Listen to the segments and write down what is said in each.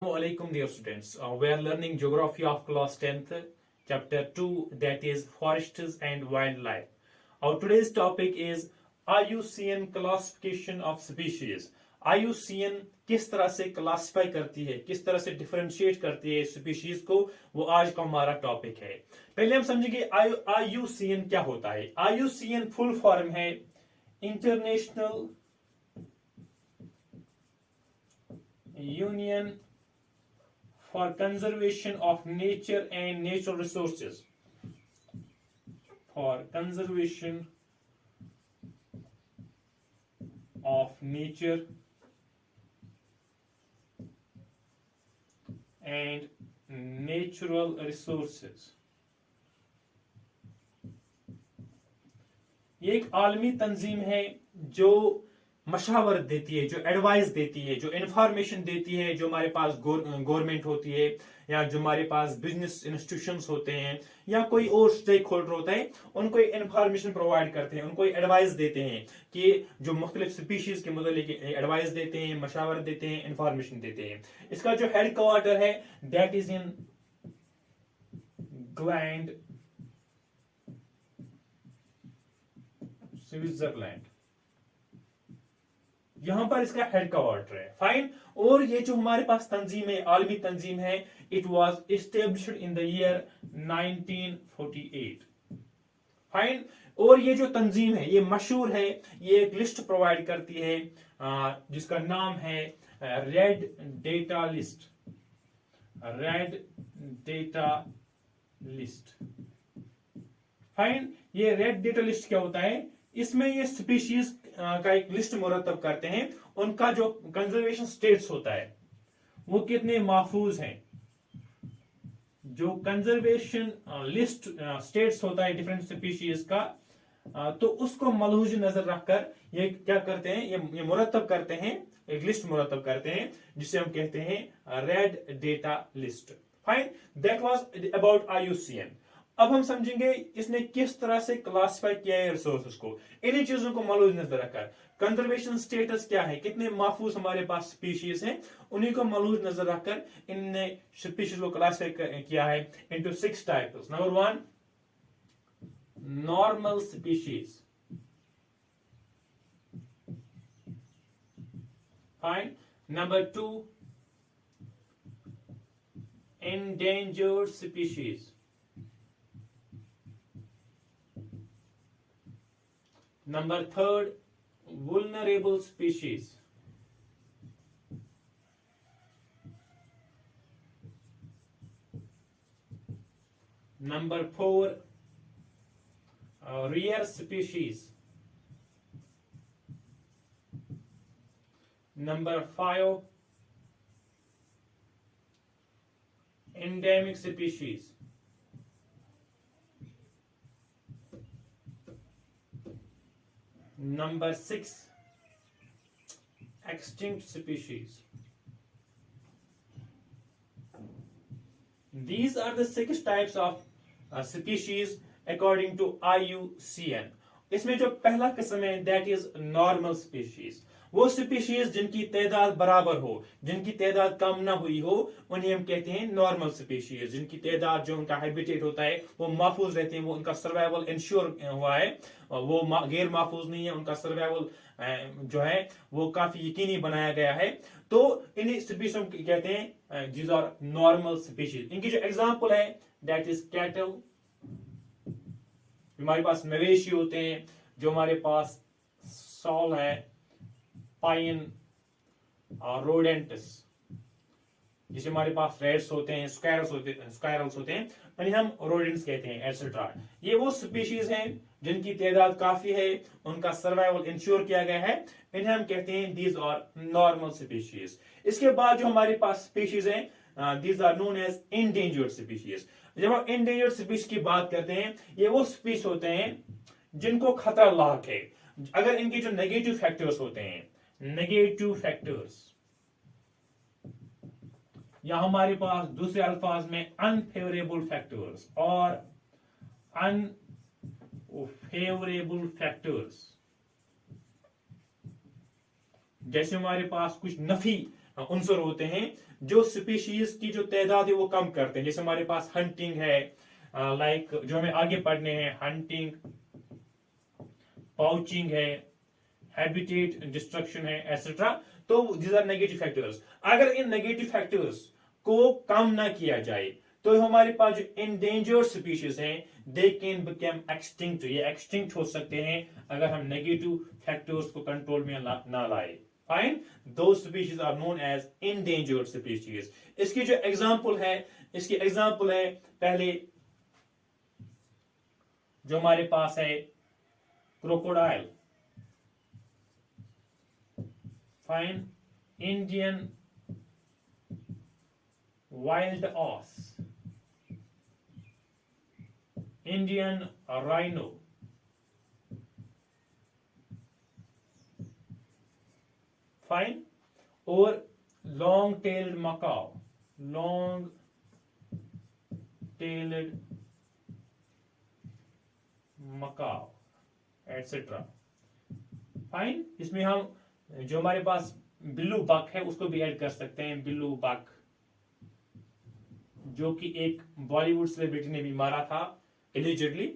Alaikum dear students. We are learning geography of class 10th, chapter 2, that is forests and wildlife. Our today's topic is IUCN classification of species. IUCN किस तरह से classify करती है, किस तरह से differentiate करती है स्पीशीज को, वो आज का हमारा टॉपिक है। पहले हम समझेंगे IUCN क्या होता है। IUCN फुल फॉर्म है international union for conservation of nature and natural resources. For conservation of nature and natural resources. ये एक आलमी तंजीम है जो मशावरत देती है, जो एडवाइस देती है, जो इंफॉर्मेशन देती है, जो हमारे पास गवर्नमेंट होती है या जो हमारे पास बिजनेस इंस्टीट्यूशंस होते हैं या कोई और स्टेक होल्डर होता है, उनको इंफॉर्मेशन प्रोवाइड करते हैं, उनको एडवाइस देते हैं कि जो मुख्तलिफ स्पीशीज के मुतालिक एडवाइस देते हैं, मशावरत देते हैं, इंफॉर्मेशन देते हैं। इसका जो हेड क्वार्टर है that is in gland, Switzerland. यहां पर इसका हेड क्वार्टर है। फाइन। और ये जो हमारे पास तंजीम है, आलमी तंजीम है, it was established in the year 1948। Fine. और ये जो तंजीम है ये मशहूर है, ये एक लिस्ट प्रोवाइड करती है जिसका नाम है red data list. Red data list. Fine. ये रेड डेटा लिस्ट क्या होता है? इसमें ये स्पीशीज का एक लिस्ट मुरतब करते हैं, उनका जो कंजर्वेशन स्टेट्स होता है वो कितने महफूज हैं। जो कंजर्वेशन लिस्ट स्टेट्स होता है डिफरेंट स्पीशीज का, तो उसको मलहूज नजर रखकर ये क्या करते हैं, ये मुरतब करते हैं, एक लिस्ट मुरतब करते हैं जिसे हम कहते हैं red data list. Fine. That was about IUCN। अब हम समझेंगे इसने किस तरह से क्लासिफाई किया है रिसोर्सेज को। इन्हीं चीजों को मलूज नजर रखकर कंजर्वेशन स्टेटस क्या है, कितने महफूज हमारे पास स्पीशीज हैं, उन्हीं को मलूज नजर रखकर इनने स्पीशीज को क्लासिफाई किया है into 6 types. Number 1 normal species. Fine. Number 2 endangered species. Number 3 vulnerable species. Number 4 rare species. Number 5 endemic species. Number 6 extinct species. These are the 6 types of species according to IUCN. इसमें जो पहला किस्म है that is normal species. वो species जिनकी तादाद बराबर हो, जिनकी तादाद कम ना हुई हो, उन्हें हम कहते हैं नॉर्मल स्पीशीज। जिनकी तादाद, जो उनका हैबिटेट होता है वो महफूज रहते हैं, वो उनका सर्वाइवल इंश्योर हुआ है, वो गैर महफूज नहीं है, उनका सर्वाइवल जो है वो काफी यकीनी बनाया गया है। तो इन्हीं स्पीशीज कहते हैं दीज आर नॉर्मल स्पीशीज। इनकी जो एग्जाम्पल है दैट इज कैटल। हमारे पास मवेशी होते हैं, जो हमारे पास सॉल है, पाइन और रोडेंटस, जिसे हमारे पास रेट्स होते हैं, स्क्वायरल्स होते हैं, उन्हें हम रोडेंट्स कहते हैं, एटसेट्रा। ये वो स्पीशीज हैं जिनकी तादाद काफी है, उनका सर्वाइवल इंश्योर किया गया है, इन्हें हम कहते हैं दीज आर नॉर्मल स्पीशीज। इसके बाद जो हमारे पास स्पीशीज हैं these are known as endangered species. जब हम एंडेंजर्ड स्पीशीज की बात करते हैं, ये वो स्पीशीज होते हैं जिनको खतरा लाक है। अगर इनके जो नेगेटिव फैक्टर्स होते हैं, नेगेटिव फैक्टर्स, या हमारे पास दूसरे अल्फाज में अनफेवरेबल फैक्टर्स और अनफेवरेबल फैक्टर्स, जैसे हमारे पास कुछ नफी उनसर होते हैं जो स्पीशीज की जो तादाद है वो कम करते हैं। जैसे हमारे पास हंटिंग है, लाइक जो हमें आगे पढ़ने हैं, हंटिंग, पाउचिंग है, हैबिटेट डिस्ट्रक्शन है, एटसेट्रा। तो दीज आर नेगेटिव फैक्टर्स। अगर इन नेगेटिव फैक्टर्स को कम ना किया जाए तो हमारे पास जो इंडेंजर्ड स्पीशीज हैं दे कैन बिकम एक्सटिंक्ट, ये एक्सटिंक्ट हो सकते हैं अगर हम नेगेटिव फैक्टर्स को कंट्रोल में ना लाए। फाइन, दो species are known as endangered species. इसकी जो एग्जांपल है, इसकी एग्जांपल है पहले जो हमारे पास है crocodile, fine, Indian wild ass, Indian rhino, fine, और long tailed macaque, long tailed macaque, etcetera. Fine, इसमें हम जो हमारे पास बिल्लू बक है उसको भी ऐड कर सकते हैं, बिल्लू बक, जो कि एक बॉलीवुड सेलिब्रिटी ने भी मारा था एलिजिडली।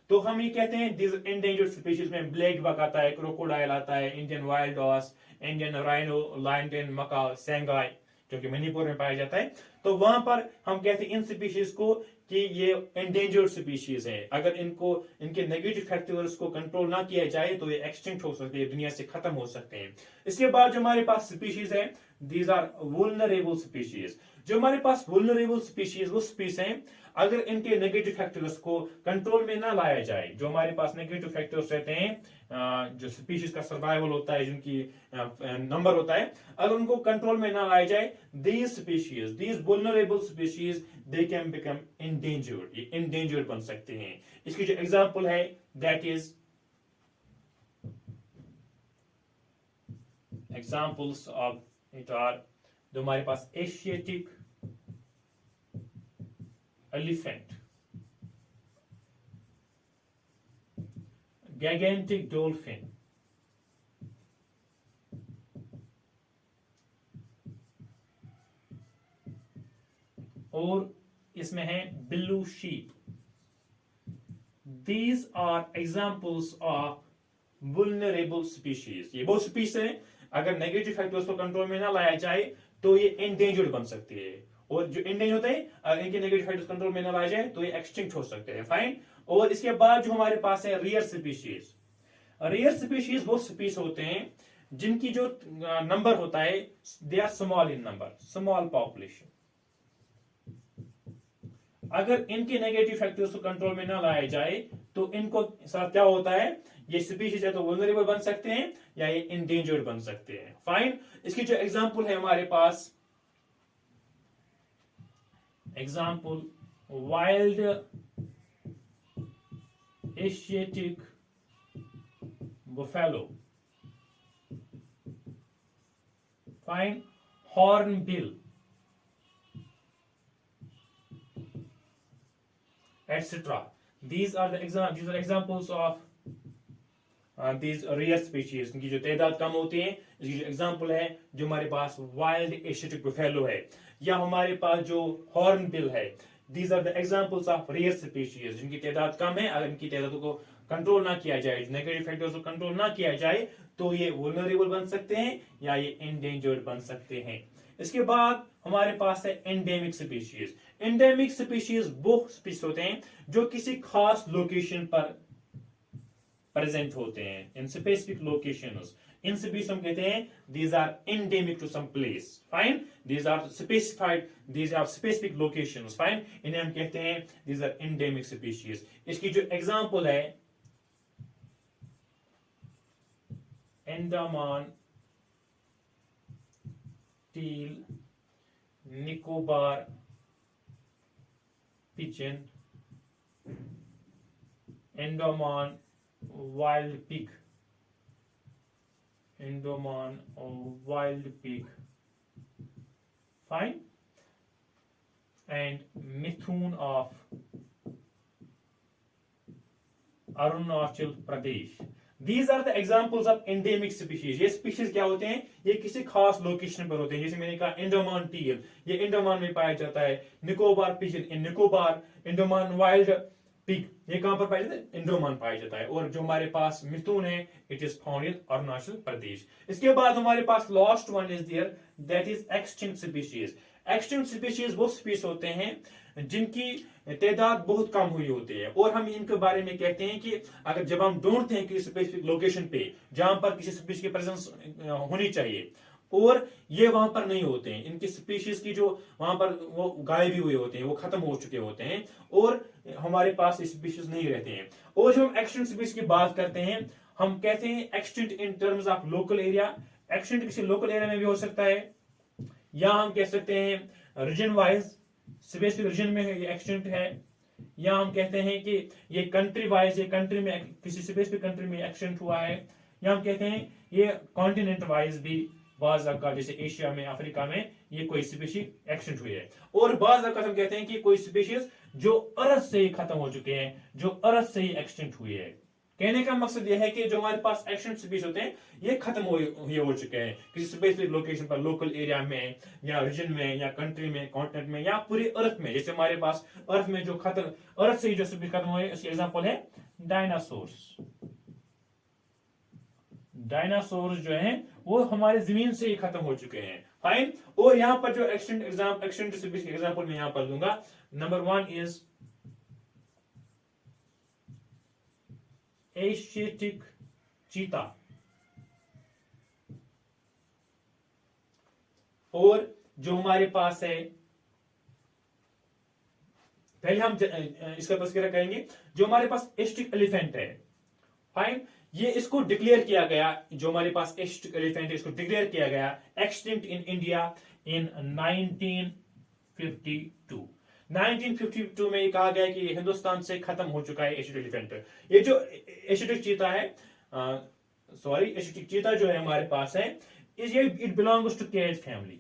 तो हम ये कहते हैं दिस एंडेंजर्ड स्पीशीज में ब्लैक बक आता है, क्रोकोडाइल आता है, Indian wild ass, Indian rhino, lion टेन मकाओ, सेंगाई, जो कि मणिपुर में पाया जाता है। तो वहां पर हम कहते हैं इन स्पीशीज को कि ये एंडेंजर्ड स्पीशीज है। अगर इनको इनके नेगेटिव फैक्टर्स को कंट्रोल ना किया जाए तो ये एक्सटिंक्ट हो सकते हैं, दुनिया से खत्म हो सकते हैं। इसके बाद जो हमारे पास स्पीशीज है, दीज आर वुल्नरेबल स्पीशीज। जो हमारे पास वुल्नरेबल स्पीशीज वो स्पीशीज हैं अगर इनके नेगेटिव फैक्टर्स को कंट्रोल में ना लाया जाए। जो हमारे पास नेगेटिव फैक्टर्स रहते हैं, जो स्पीशीज का सर्वाइवल होता है, जिनकी नंबर होता है, अगर उनको कंट्रोल में ना लाया जाए, these species, these vulnerable species, they can become endangered, ये इंडेंजर्ड बन सकते हैं। इसकी जो एग्जांपल है that is examples of it are, जो हमारे पास एशियाटिक एलिफेंट, gigantic dolphin, और इसमें है blue sheep. These are examples of vulnerable species। ये वो स्पीशीज है अगर नेगेटिव फैक्टर्स को कंट्रोल में ना लाया जाए तो ये एंडेंजर्ड बन सकती है, और जो इंडेंजर होते हैं अगर इनके नेगेटिव फैक्टर्स कंट्रोल में ना लाया जाए तो ये एक्सटिंक्ट हो सकते हैं। फाइन, और इसके बाद जो हमारे पास है रेयर स्पीशीज। रेयर स्पीशीज वो स्पीशीज होते हैं जिनकी जो नंबर होता है they are small in number, small population. अगर इनके नेगेटिव फैक्टर्स को कंट्रोल में ना लाया जाए तो इनको साथ क्या होता है, ये स्पीशीज है तो वल्नरेबल बन सकते हैं या ये इंडेंजर्ड बन सकते हैं। फाइन, इसकी जो एग्जांपल है हमारे पास, example wild Asiatic buffalo, fine, hornbill, etc. These are examples of these rare species, इनकी जो तादाद कम होती है। इसकी जो एग्जांपल है जो हमारे पास वाइल्ड एशियाटिक बुफेलो है या हमारे पास जो हॉर्नबिल है, these are the examples of rare species जिनकी तादाद कम है। अगर इनकी तादाद को कंट्रोल ना किया जाए, नेगेटिव फैक्टर्स को कंट्रोल ना किया जाए तो ये वल्नरेबल बन सकते हैं या ये एंडेंजर्ड बन सकते हैं। इसके बाद हमारे पास है एंडेमिक स्पीशीज। एंडेमिक स्पीशीज वो स्पीशीज होते हैं जो किसी खास लोकेशन पर प्रेजेंट होते हैं, इन स्पेसिफिक लोकेशंस। इन स्पीशीज हम कहते हैं these are endemic to some place. Fine, these are specified, these are specific locations. Fine, इन्हें हम कहते हैं दीज आर एंडेमिक स्पीशीज। इसकी जो एग्जांपल है Andaman teal, Nicobar pigeon, Andaman wild pig, Andaman wild pig, fine, and Mithun of Arunachal Pradesh. These are the examples of endemic species. ये species क्या होते हैं, ये किसी खास लोकेशन पर होते हैं, जैसे मैंने कहा इंडोमान टील, ये इंडोमान में पाया जाता है। निकोबार पिजन इन निकोबार, इंडोमान वाइल्ड पिग, ये कहां पर पाया जाता है, इंडोमान पाया जाता है। और जो हमारे पास मिथुन है, it is found in Arunachal Pradesh. इसके बाद हमारे पास last one is there, that is extinct species. Extinct species वो स्पीशीज होते हैं जिनकी तादाद बहुत कम हुई होती है, और हम इनके बारे में कहते हैं कि अगर जब हम ढूंढते हैं किसी स्पेसिफिक लोकेशन पे जहां पर किसी स्पीशीज की प्रेजेंस होनी चाहिए और ये वहां पर नहीं होते हैं, इनकी स्पीशीज की जो वहां पर वो गायब भी हुए होते हैं, वो खत्म हो चुके होते हैं और हमारे पास स्पीशीज नहीं रहते हैं। और जब हम एक्सटिंक्ट स्पीशीज की बात करते हैं, हम कहते हैं extinct in terms of local area. Extinct किसी लोकल एरिया में भी हो सकता है, या हम कह सकते हैं रीजन वाइज, स्पेसिफिक रीजन में ये एक्सटिंक्ट है, या हम कहते हैं कि ये कंट्री वाइज, ये कंट्री में किसी स्पेसिफिक कंट्री में एक्सटिंक्ट हुआ है, या हम कहते हैं ये कॉन्टिनेंट वाइज भी बाज का, जैसे एशिया में, अफ्रीका में ये कोई स्पीशीज एक्सटिंक्ट हुई है। और बाज का हम कहते हैं कि कोई स्पीशीज जो अर्थ से ही खत्म हो चुके हैं, जो अर्थ से ही एक्सटिंक्ट हुई है। कहने का मकसद यह है कि जो हमारे पास एक्सटिंक्ट स्पीशीज होते हैं ये खत्म हो चुके हैं किसी स्पेसिफिक लोकेशन पर, लोकल एरिया में या रीजन में या कंट्री में, कॉन्टिनेंट में, या पूरे अर्थ में। जैसे हमारे पास अर्थ में जो खत्म, अर्थ से ही जो स्पीशीज खत्म हुए, उसकी एग्जांपल है डायनासोर्स। डायनासोर जो हैं वो हमारे जमीन से ही खत्म हो चुके हैं। फाइन। और यहां पर जो एक्सटिंक्ट स्पीशीज एग्जांपल मैं यहां पर दूंगा, नंबर 1 इज एशियाटिक चीता, और जो हमारे पास है, पहले हम इसका तस्करा करेंगे, जो हमारे पास एशियाटिक एलिफेंट है। फाइन। ये इसको डिक्लेयर किया गया, जो हमारे पास एशियाटिक एलिफेंट है, इसको डिक्लेयर किया गया एक्सटिंक्ट इन इंडिया इन 1952। 1952 में ये कहा गया कि हिंदुस्तान से खत्म हो चुका है एशियाटिक एलिफेंट। ये जो एशियाटिक चीता है, एशियाटिक चीता जो है हमारे पास है, it belongs to cat family.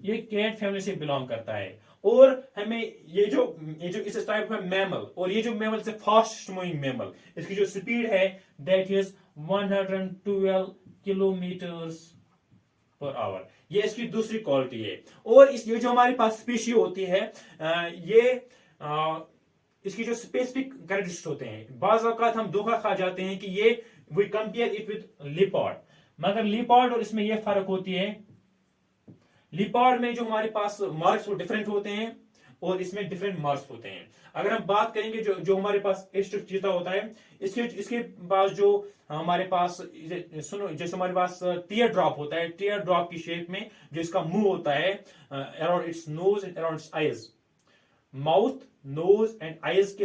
ये कैट फैमिली से बिलोंग करता है। और हमें ये जो इस टाइप का मैमल, और ये जो मैमल से फास्ट मूविंग मैमल, इसकी जो स्पीड है that is 112 kilometres per hour, ये इसकी दूसरी क्वालिटी है। और ये जो हमारे पास स्पीशी होती है, ये इसकी जो स्पेसिफिक कैरेक्टरिस्टिक्स होते हैं, बाज़ औक़ात हम धोखा खा जाते हैं कि ये we compare it with leopard, मगर लिपर्ड और इसमें ये फर्क होती है, लिपर्ड में जो हमारे पास मार्क्स वो डिफरेंट होते हैं और इसमें डिफरेंट मार्क्स होते हैं। अगर हम बात करेंगे जो हमारे पास एशियाटिक चीता होता है, इसके पास जो हमारे पास सुनो, जैसे हमारे पास टीयर ड्रॉप होता है, टीयर ड्रॉप की शेप में जो इसका मुंह होता है, around its nose and around its eyes, mouth, nose and eyes के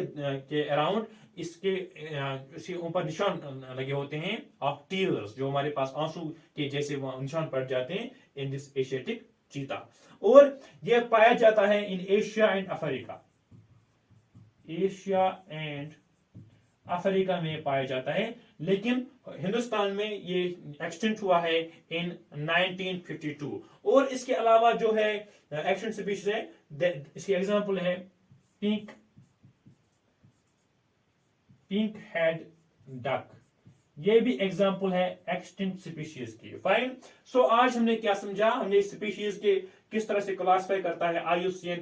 अराउंड इसके ऊपर निशान लगे होते हैं ऑफ टीयर्स, जो हमारे पास आंसू के जैसे निशान पड़ जाते हैं इन दिस एशियाटिक चीता। और यह पाया जाता है in Asia and Africa, Asia and Africa में पाया जाता है, लेकिन हिंदुस्तान में ये एक्सटिंक्ट हुआ है इन 1952। और इसके अलावा जो है एक्सटिंक्ट स्पीशीज है, इसकी एग्जांपल है पिंक हेड डक, ये भी एग्जांपल है एक्सटिंक्ट स्पीशीज की। फाइन। सो आज हमने क्या समझा, हमने स्पीशीज के किस तरह से क्लासिफाई करता है IUCN